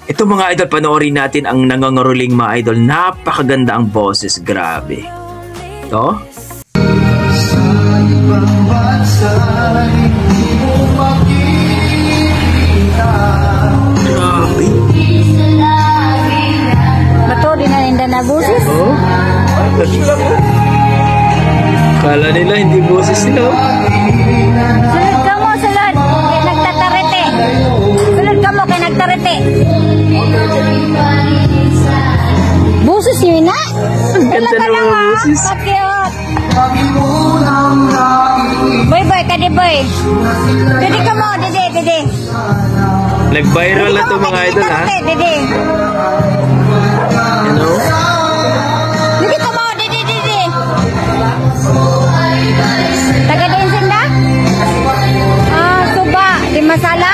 Ito mga idol, panoorin natin ang nangangaruling mga idol. Napakaganda ang boses, grabe. Ito. Grabe. Bato, di na rinda na boses. Oh. Kala nila hindi boses nila. Sulod ka mo, sulod. Kaya nagtatarete. Sulod ka mo, kaya nagtarete. Boses yun na. Ang ganda ng mga boses. Kakyot. Boy, boy, kadi boy. Didi ka mo, didi, didi. Nag-viral na ito mga idol, ha? Didi. You know? Didi ka mo, didi, didi. Taga-dancing na? Suba. Di masala?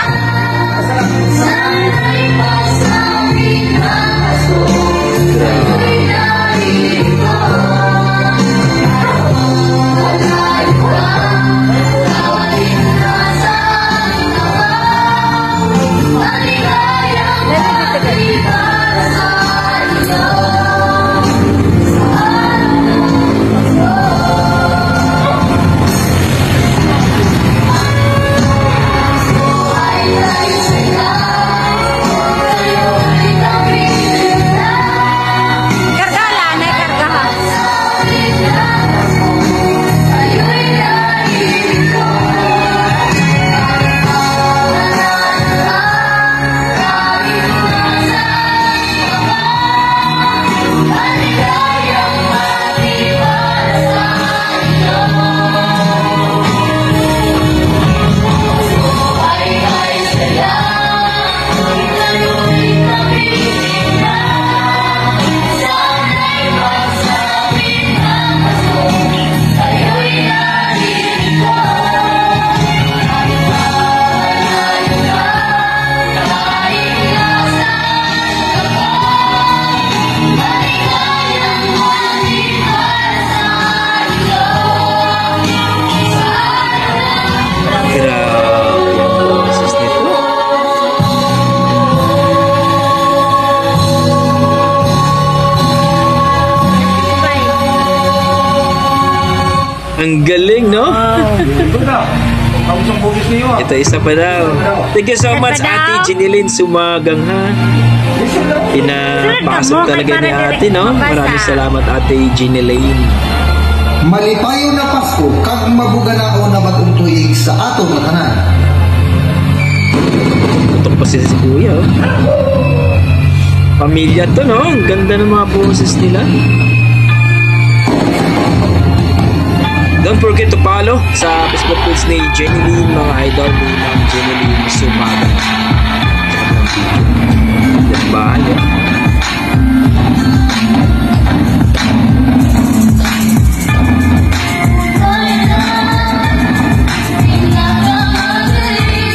Ang galing, no? Ito, isa pa daw. Thank you so much, Ate Ginilyn Sumagang, ha? Pinapasok talaga ni Ate, no? Maraming salamat, Ate Ginilyn. Malipayo na Pasko, kag mabuganao na bagong tuig sa ato na tanan. Tutok pa si Kuya, oh. Pamilya to, no? Ang ganda ng mga boses nila. Don't forget to follow sa Facebook page ni Jenny Lynn, mga idol ni Ma'am Jenny Lynn Sumagang. Diba?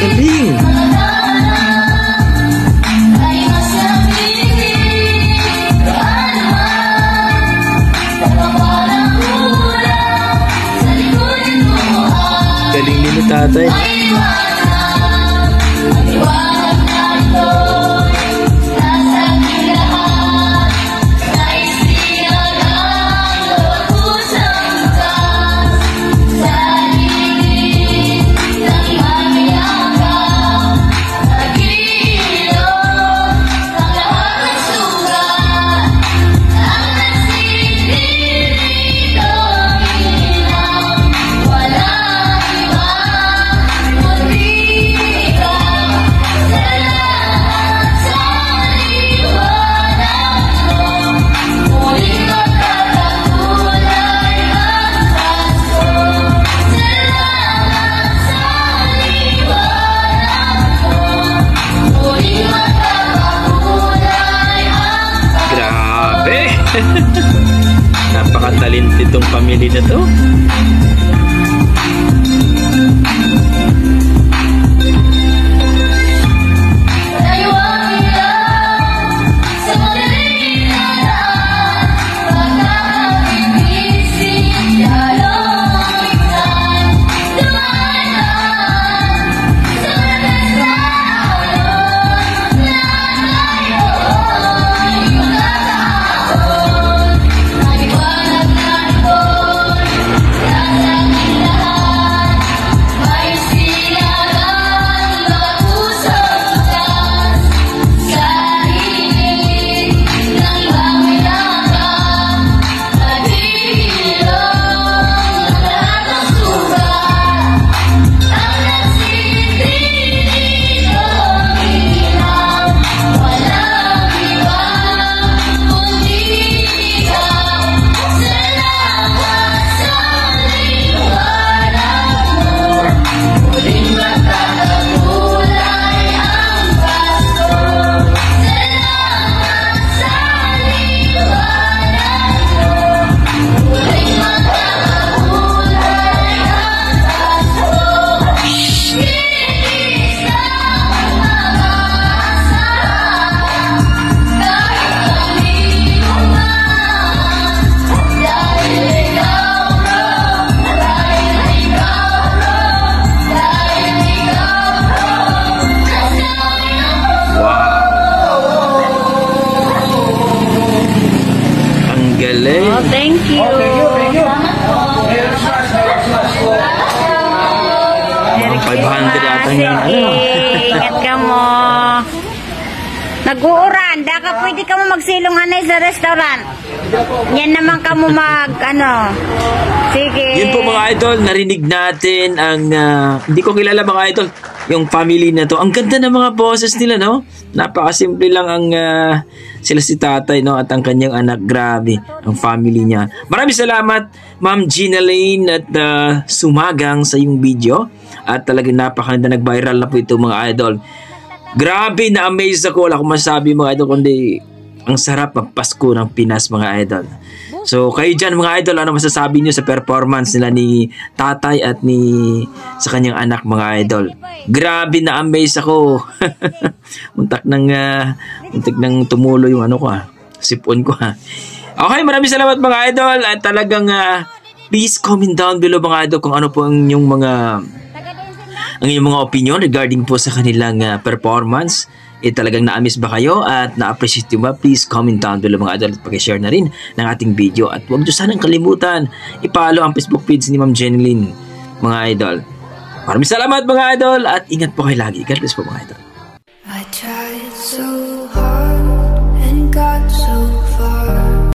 Galing! Galing din ni tatay. Napaka-talented tong pamilya na to. Galing. Oh, thank you. Merry 500 yata Christmas. yung Sige, ingat ka mo. Nag-uuran. Daka pwede ka mo magsilong anay sa restaurant. Yan naman ka mo Sige. Yun po mga idol, narinig natin ang, hindi ko kilala mga idol, yung family na to. Ang ganda ng mga boses nila, no? Napakasimple lang ang sila si tatay, no? At ang kanyang anak, grabe, ang family niya. Maraming salamat, Ma'am Gina Lane at Sumagang sa yung video. At talagang napakaganda, nag-viral na po ito mga idol. Grabe, na-amaze ako. Wala akong masabi mga idol, kundi ang sarap ng Pasko ng Pinas mga idol. So kayo dyan mga idol, ano masasabi nyo sa performance nila ni tatay at sa kanyang anak mga idol? Grabe, na-amaze ako. muntak nang tumulo yung sipon ko Okay, maraming salamat mga idol. At talagang please comment down below mga idol kung ano po ang inyong mga opinion regarding po sa kanilang performance. Talagang na-miss ba kayo at na-appreciate nyo ba? Please comment down below mga idol at pag-share na rin ng ating video. At huwag nyo sanang kalimutan, i-follow ang Facebook page ni Ma'am Jenny Lynn mga idol. Maraming salamat mga idol at ingat po kayo lagi. God bless po mga idol.